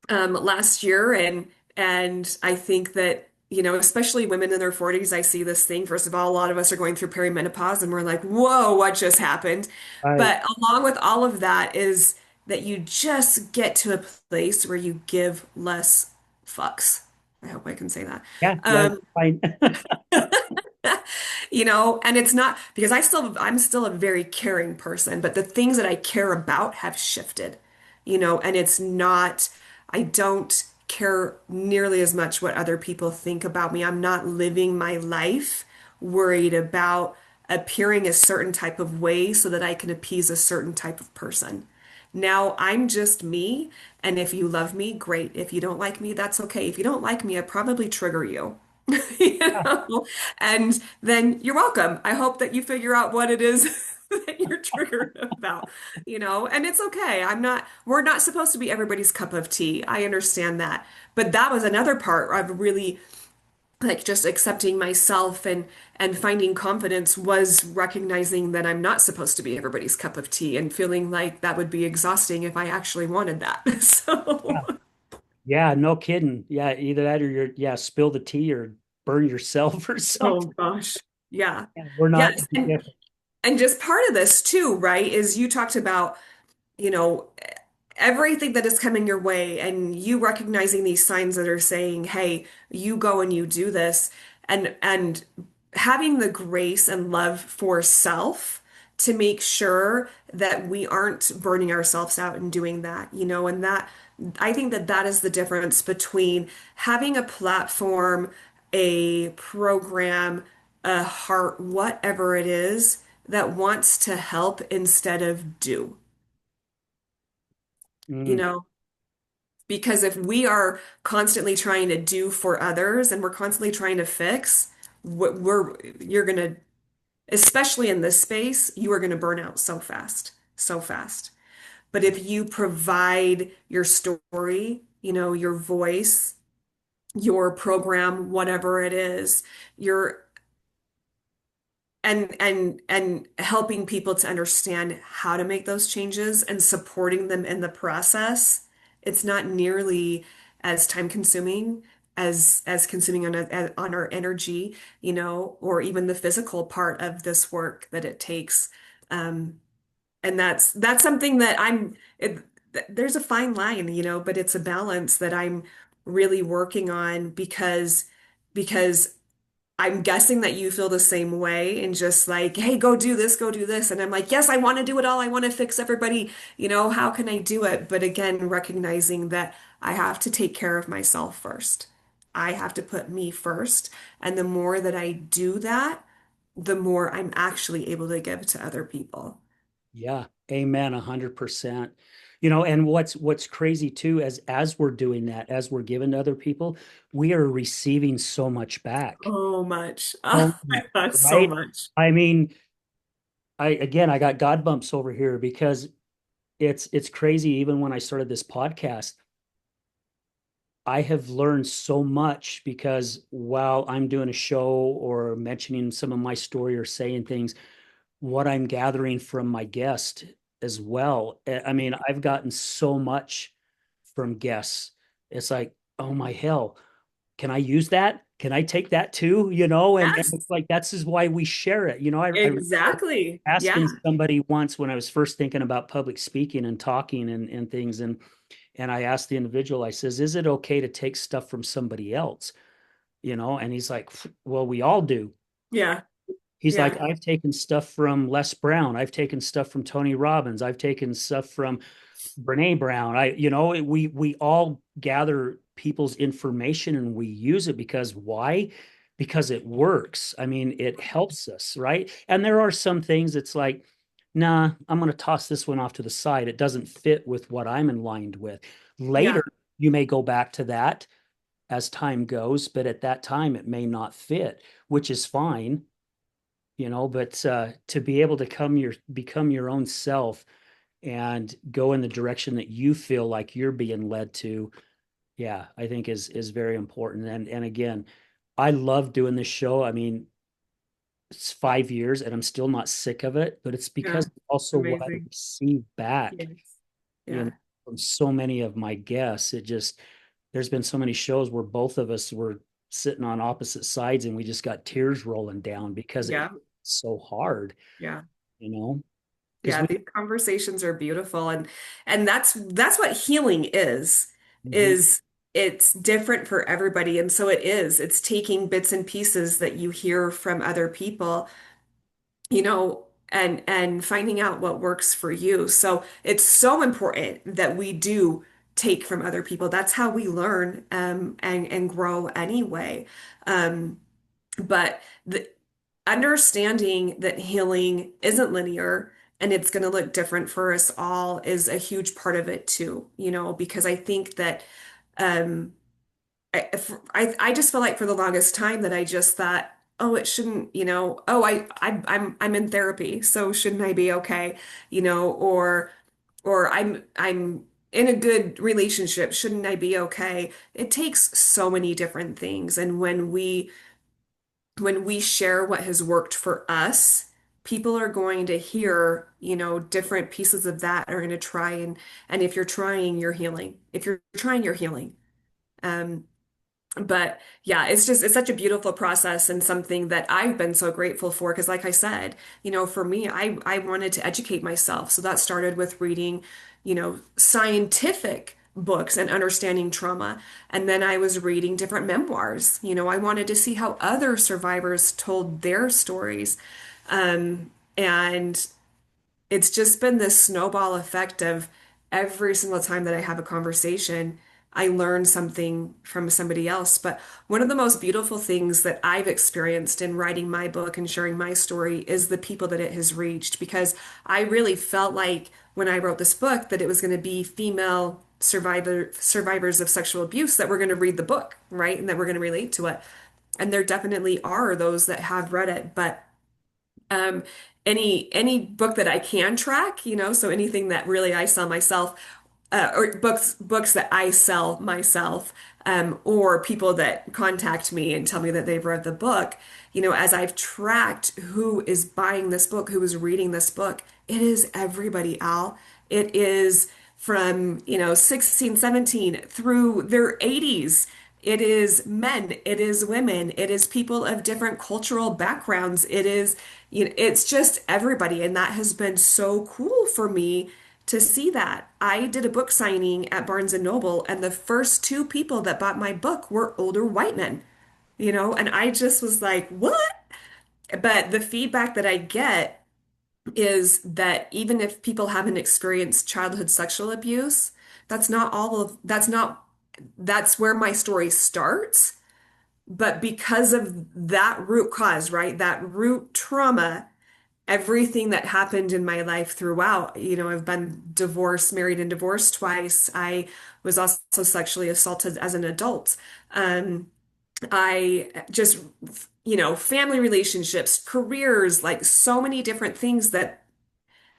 S2: last year, and I think that especially women in their 40s, I see this thing. First of all, a lot of us are going through perimenopause and we're like, whoa, what just happened?
S1: Right.
S2: But along with all of that is that you just get to a place where you give less fucks. I hope I can say that.
S1: Yeah, yeah,
S2: Um,
S1: fine.
S2: and it's not because I'm still a very caring person, but the things that I care about have shifted, and it's not, I don't care nearly as much what other people think about me. I'm not living my life worried about appearing a certain type of way so that I can appease a certain type of person. Now I'm just me, and if you love me, great. If you don't like me, that's okay. If you don't like me, I probably trigger you. you
S1: Yeah,
S2: know, and then you're welcome. I hope that you figure out what it is that you're triggered about, and it's okay. We're not supposed to be everybody's cup of tea. I understand that. But that was another part of really like just accepting myself and finding confidence was recognizing that I'm not supposed to be everybody's cup of tea and feeling like that would be exhausting if I actually wanted that.
S1: yeah,
S2: So,
S1: yeah, no kidding. Yeah, either that or spill the tea or burn yourself or
S2: oh
S1: something.
S2: gosh. Yeah.
S1: Yeah, we're not
S2: Yes.
S1: any different.
S2: And just part of this too, right, is you talked about, you know, everything that is coming your way and you recognizing these signs that are saying, hey, you go and you do this, and having the grace and love for self to make sure that we aren't burning ourselves out and doing that, and that I think that that is the difference between having a platform, a program, a heart, whatever it is that wants to help instead of do, you
S1: Mm,
S2: know? Because if we are constantly trying to do for others and we're constantly trying to fix, you're gonna, especially in this space, you are gonna burn out so fast, so fast. But if you provide your story, your voice, your program, whatever it is, your and helping people to understand how to make those changes and supporting them in the process, it's not nearly as time consuming as consuming on our energy, or even the physical part of this work that it takes. Um, and that's something that there's a fine line, but it's a balance that I'm really working on because I'm guessing that you feel the same way and just like, hey, go do this, go do this. And I'm like, yes, I want to do it all. I want to fix everybody. How can I do it? But again, recognizing that I have to take care of myself first. I have to put me first. And the more that I do that, the more I'm actually able to give to other people.
S1: yeah, amen, 100%. And what's crazy too, as we're doing that, as we're giving to other people, we are receiving so much back.
S2: So much.
S1: So
S2: Oh my
S1: much,
S2: God, so
S1: right?
S2: much.
S1: I mean, I got God bumps over here because it's crazy. Even when I started this podcast, I have learned so much because while I'm doing a show or mentioning some of my story or saying things, what I'm gathering from my guest as well. I mean, I've gotten so much from guests. It's like, oh my hell, can I use that? Can I take that too? And
S2: Yes,
S1: it's like that's is why we share it. I remember
S2: exactly.
S1: asking
S2: Yeah.
S1: somebody once when I was first thinking about public speaking and talking and things, and I asked the individual, I says, is it okay to take stuff from somebody else? And he's like, well, we all do.
S2: Yeah.
S1: He's like,
S2: Yeah.
S1: I've taken stuff from Les Brown. I've taken stuff from Tony Robbins. I've taken stuff from Brene Brown. We all gather people's information and we use it because why? Because it works. I mean, it helps us, right? And there are some things it's like, nah, I'm going to toss this one off to the side. It doesn't fit with what I'm aligned with.
S2: Yeah.
S1: Later, you may go back to that as time goes, but at that time, it may not fit, which is fine, but to be able to become your own self and go in the direction that you feel like you're being led to, yeah, I think is very important. And again, I love doing this show. I mean, it's 5 years and I'm still not sick of it, but it's
S2: Yeah.
S1: because also what I
S2: Amazing.
S1: receive back,
S2: Yes.
S1: you know,
S2: Yeah.
S1: from so many of my guests. There's been so many shows where both of us were sitting on opposite sides and we just got tears rolling down because it hit
S2: Yeah.
S1: so hard,
S2: Yeah.
S1: you know, because
S2: Yeah,
S1: we,
S2: these conversations are beautiful, and that's what healing
S1: Mhm.
S2: is it's different for everybody, and so it is. It's taking bits and pieces that you hear from other people, and finding out what works for you. So it's so important that we do take from other people. That's how we learn and grow anyway. Um, but the understanding that healing isn't linear and it's going to look different for us all is a huge part of it too, because I think that um I just feel like for the longest time that I just thought, oh, it shouldn't, oh, I'm in therapy, so shouldn't I be okay, or I'm in a good relationship, shouldn't I be okay? It takes so many different things, and when we share what has worked for us, people are going to hear, different pieces of that are going to try and if you're trying, you're healing. If you're trying, you're healing. Um, but yeah, it's such a beautiful process and something that I've been so grateful for because like I said, for me, I wanted to educate myself. So that started with reading, scientific books and understanding trauma. And then I was reading different memoirs. I wanted to see how other survivors told their stories. And it's just been this snowball effect of every single time that I have a conversation, I learn something from somebody else. But one of the most beautiful things that I've experienced in writing my book and sharing my story is the people that it has reached, because I really felt like when I wrote this book that it was going to be female survivors of sexual abuse that were going to read the book, right? And that were going to relate to it. And there definitely are those that have read it, but um, any book that I can track, so anything that really I sell myself, or books that I sell myself, or people that contact me and tell me that they've read the book, as I've tracked who is buying this book, who is reading this book, it is everybody, Al. It is from, 16, 17 through their 80s. It is men, it is women, it is people of different cultural backgrounds. It's just everybody. And that has been so cool for me to see that. I did a book signing at Barnes and Noble, and the first two people that bought my book were older white men, and I just was like, what? But the feedback that I get is that even if people haven't experienced childhood sexual abuse, that's where my story starts. But because of that root cause, right? That root trauma, everything that happened in my life throughout, I've been divorced, married and divorced twice. I was also sexually assaulted as an adult. Um, I just, family relationships, careers, like so many different things that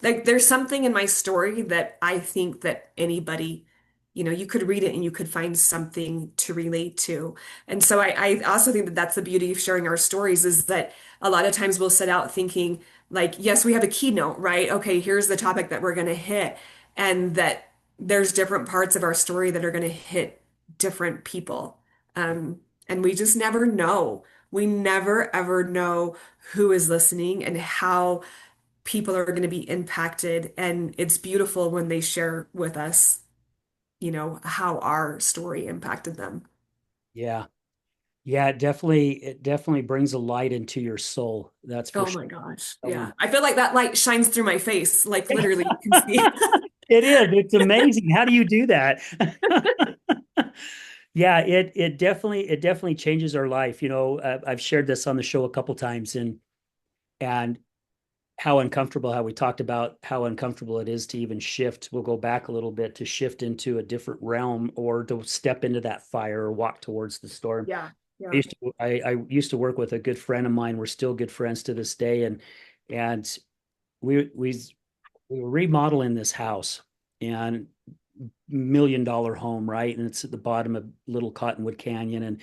S2: like there's something in my story that I think that anybody, you could read it and you could find something to relate to. And so I also think that that's the beauty of sharing our stories is that a lot of times we'll set out thinking like, yes, we have a keynote, right? Okay, here's the topic that we're going to hit. And that there's different parts of our story that are going to hit different people. And we just never know. We never ever know who is listening and how people are going to be impacted. And it's beautiful when they share with us, how our story impacted them.
S1: Yeah. Yeah, it definitely brings a light into your soul. That's for
S2: Oh
S1: sure.
S2: my gosh.
S1: Someone.
S2: Yeah. I feel like that light shines through my face. Like literally, you can see.
S1: It is. It's amazing. How do you do that? Yeah, it definitely changes our life. I've shared this on the show a couple times, and how uncomfortable, how we talked about how uncomfortable it is to even shift. We'll go back a little bit to shift into a different realm or to step into that fire or walk towards the storm.
S2: Yeah.
S1: I
S2: Yeah.
S1: used to I used to work with a good friend of mine. We're still good friends to this day, and we we were remodeling this house and $1 million home, right? And it's at the bottom of Little Cottonwood Canyon, and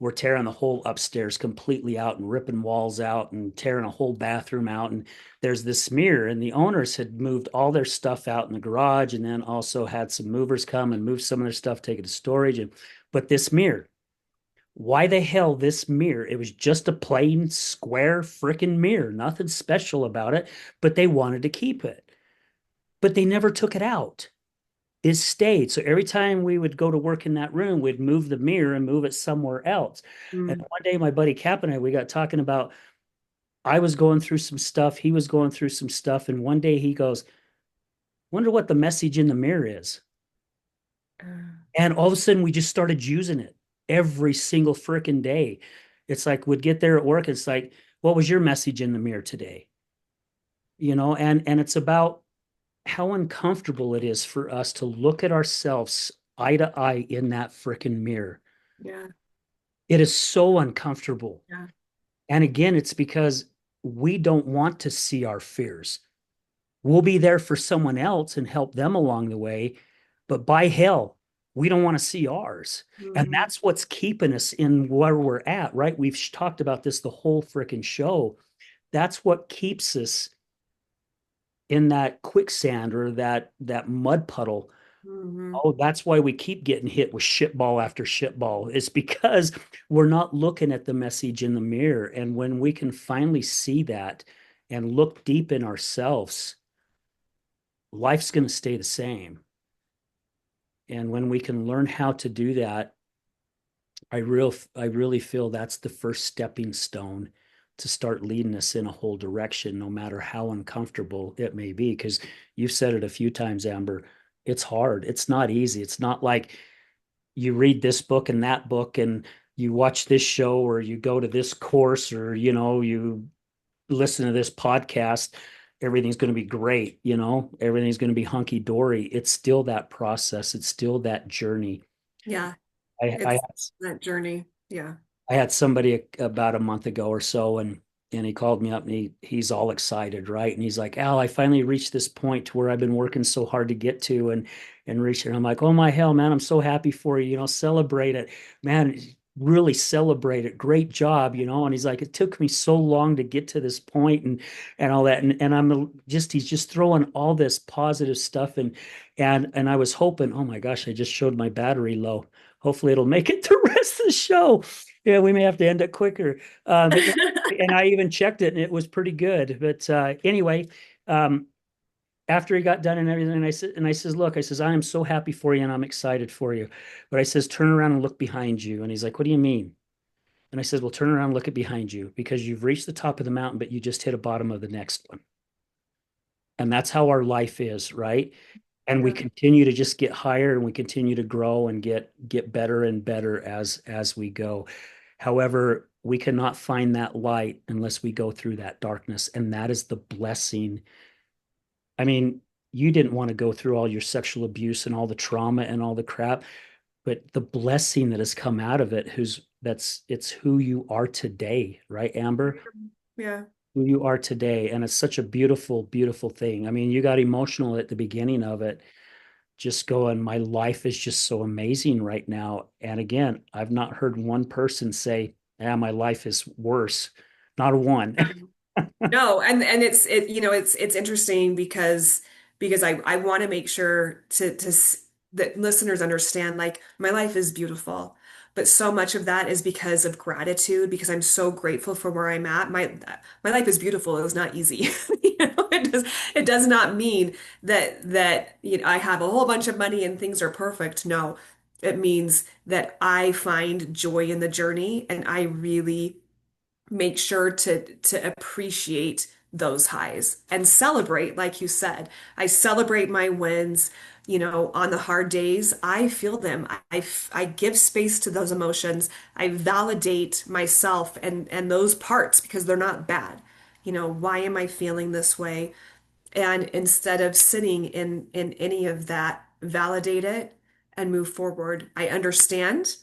S1: we're tearing the whole upstairs completely out and ripping walls out and tearing a whole bathroom out. And there's this mirror, and the owners had moved all their stuff out in the garage, and then also had some movers come and move some of their stuff, take it to storage. And but this mirror, why the hell this mirror? It was just a plain square freaking mirror, nothing special about it, but they wanted to keep it. But they never took it out. It stayed. So every time we would go to work in that room, we'd move the mirror and move it somewhere else. And
S2: Mm.
S1: one day, my buddy Cap and I, we got talking about, I was going through some stuff, he was going through some stuff. And one day he goes, wonder what the message in the mirror is. And all of a sudden, we just started using it every single freaking day. It's like we'd get there at work. It's like, what was your message in the mirror today? And it's about how uncomfortable it is for us to look at ourselves eye to eye in that freaking mirror.
S2: Yeah.
S1: It is so uncomfortable.
S2: Yeah.
S1: And again, it's because we don't want to see our fears. We'll be there for someone else and help them along the way. But by hell, we don't want to see ours. And
S2: Mhm.
S1: that's what's keeping us in where we're at, right? We've talked about this the whole freaking show. That's what keeps us in that quicksand or that mud puddle.
S2: Mhm.
S1: Oh, that's why we keep getting hit with shitball after shitball. It's because we're not looking at the message in the mirror. And when we can finally see that and look deep in ourselves, life's going to stay the same. And when we can learn how to do that, I really feel that's the first stepping stone to start leading us in a whole direction, no matter how uncomfortable it may be. Because you've said it a few times, Amber. It's hard. It's not easy. It's not like you read this book and that book and you watch this show or you go to this course or you listen to this podcast, everything's going to be great. Everything's going to be hunky dory. It's still that process. It's still that journey.
S2: Yeah.
S1: i i
S2: It's that journey. Yeah.
S1: I had somebody about a month ago or so, and he called me up and he's all excited, right? And he's like, Al, I finally reached this point to where I've been working so hard to get to and reach it. And I'm like, oh my hell, man, I'm so happy for you. Celebrate it, man. Really celebrate it. Great job. And he's like, it took me so long to get to this point and all that. And he's just throwing all this positive stuff and I was hoping, oh my gosh, I just showed my battery low. Hopefully it'll make it the rest of the show. Yeah, we may have to end it quicker. But and I even checked it and it was pretty good. But anyway, um, after he got done and everything, and I says, look, I says, I am so happy for you and I'm excited for you. But I says, turn around and look behind you. And he's like, what do you mean? And I says, well, turn around and look at behind you because you've reached the top of the mountain, but you just hit a bottom of the next one. And that's how our life is, right? And we
S2: Yeah.
S1: continue to just get higher and we continue to grow and get better and better as we go. However, we cannot find that light unless we go through that darkness, and that is the blessing. I mean, you didn't want to go through all your sexual abuse and all the trauma and all the crap, but the blessing that has come out of it, who's it's who you are today, right, Amber?
S2: Yeah.
S1: Who you are today. And it's such a beautiful, beautiful thing. I mean, you got emotional at the beginning of it, just going, my life is just so amazing right now. And again, I've not heard one person say, yeah, my life is worse. Not a one.
S2: No, and it's interesting because I want to make sure that listeners understand like my life is beautiful, but so much of that is because of gratitude because I'm so grateful for where I'm at. My life is beautiful. It was not easy. It does not mean that I have a whole bunch of money and things are perfect. No, it means that I find joy in the journey and I really make sure to appreciate those highs and celebrate, like you said. I celebrate my wins. On the hard days, I feel them. I give space to those emotions. I validate myself and those parts because they're not bad. Why am I feeling this way? And instead of sitting in any of that, validate it and move forward. I understand.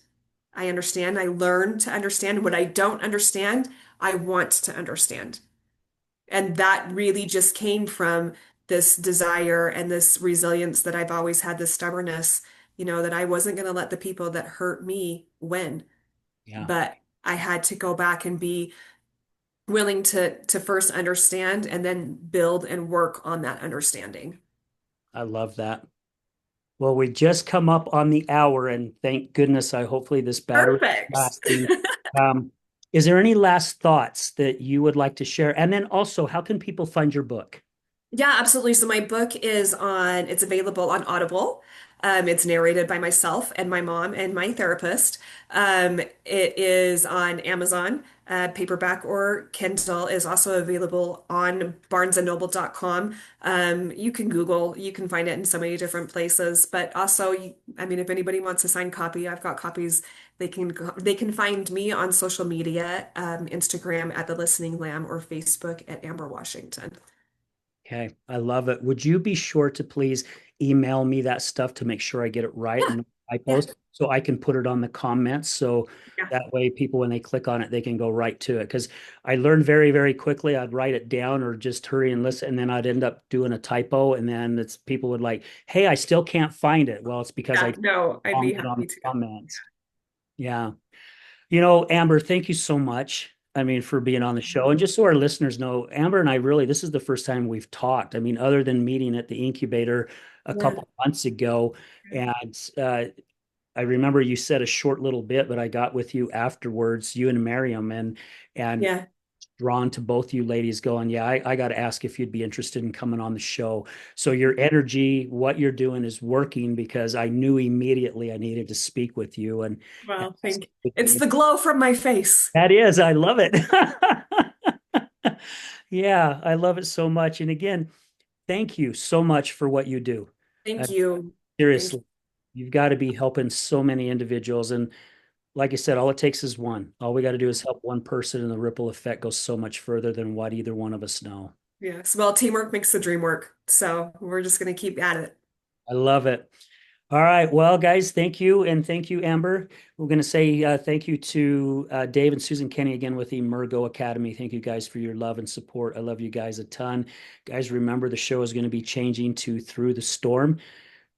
S2: I understand. I learn to understand. What I don't understand, I want to understand. And that really just came from this desire and this resilience that I've always had, this stubbornness, that I wasn't going to let the people that hurt me win.
S1: Yeah,
S2: But I had to go back and be willing to first understand and then build and work on that understanding.
S1: I love that. Well, we just come up on the hour, and thank goodness, hopefully this battery is
S2: Perfect.
S1: lasting. Um, is there any last thoughts that you would like to share? And then also, how can people find your book?
S2: Yeah, absolutely. So my book it's available on Audible. It's narrated by myself and my mom and my therapist. It is on Amazon, paperback or Kindle is also available on barnesandnoble.com. You can Google, you can find it in so many different places, but also, I mean, if anybody wants a signed copy, I've got copies. They can find me on social media, Instagram at The Listening Lamb or Facebook at Amber Washington.
S1: Okay, I love it. Would you be sure to please email me that stuff to make sure I get it right
S2: Yeah.
S1: and I
S2: Yeah.
S1: post so I can put it on the comments so
S2: Yeah.
S1: that way people when they click on it they can go right to it because I learned very very quickly I'd write it down or just hurry and listen and then I'd end up doing a typo and then it's people would like, hey, I still can't find it. Well, it's because I
S2: Yeah, no, I'd be
S1: commented on
S2: happy
S1: the
S2: to.
S1: comments. Yeah. Amber, thank you so much. I mean, for being on the show. And just so our listeners know, Amber and I really, this is the first time we've talked. I mean, other than meeting at the incubator a
S2: Yeah.
S1: couple months ago. And I remember you said a short little bit, but I got with you afterwards, you and Miriam, and
S2: Yeah.
S1: drawn to both you ladies going, yeah, I got to ask if you'd be interested in coming on the show. So your energy, what you're doing is working because I knew immediately I needed to speak with you. And
S2: Well, it's the glow from my face.
S1: that is, I love it. Yeah, I love it so much. And again, thank you so much for what you do. Uh,
S2: Thank you. Thank you.
S1: Seriously, you've got to be helping so many individuals. And like I said, all it takes is one. All we got to do is help one person, and the ripple effect goes so much further than what either one of us know.
S2: Yes. Well, teamwork makes the dream work. So we're just going to keep at it.
S1: I love it. All right. Well, guys, thank you. And thank you, Amber. We're going to say thank you to Dave and Susan Kenny again with the Emergo Academy. Thank you guys for your love and support. I love you guys a ton. Guys, remember the show is going to be changing to Through the Storm.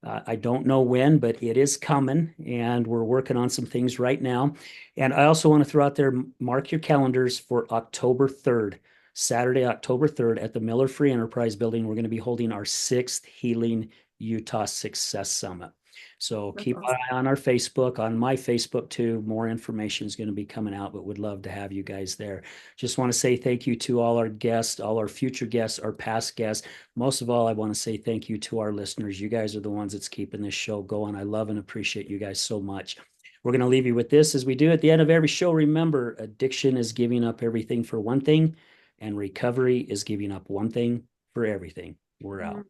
S1: I don't know when, but it is coming, and we're working on some things right now. And I also want to throw out there, mark your calendars for October 3rd, Saturday, October 3rd at the Miller Free Enterprise Building. We're going to be holding our sixth Healing Utah Success Summit. So
S2: That's
S1: keep an
S2: awesome.
S1: eye on our Facebook, on my Facebook too. More information is going to be coming out, but would love to have you guys there. Just want to say thank you to all our guests, all our future guests, our past guests. Most of all, I want to say thank you to our listeners. You guys are the ones that's keeping this show going. I love and appreciate you guys so much. We're going to leave you with this as we do at the end of every show. Remember, addiction is giving up everything for one thing, and recovery is giving up one thing for everything. We're out.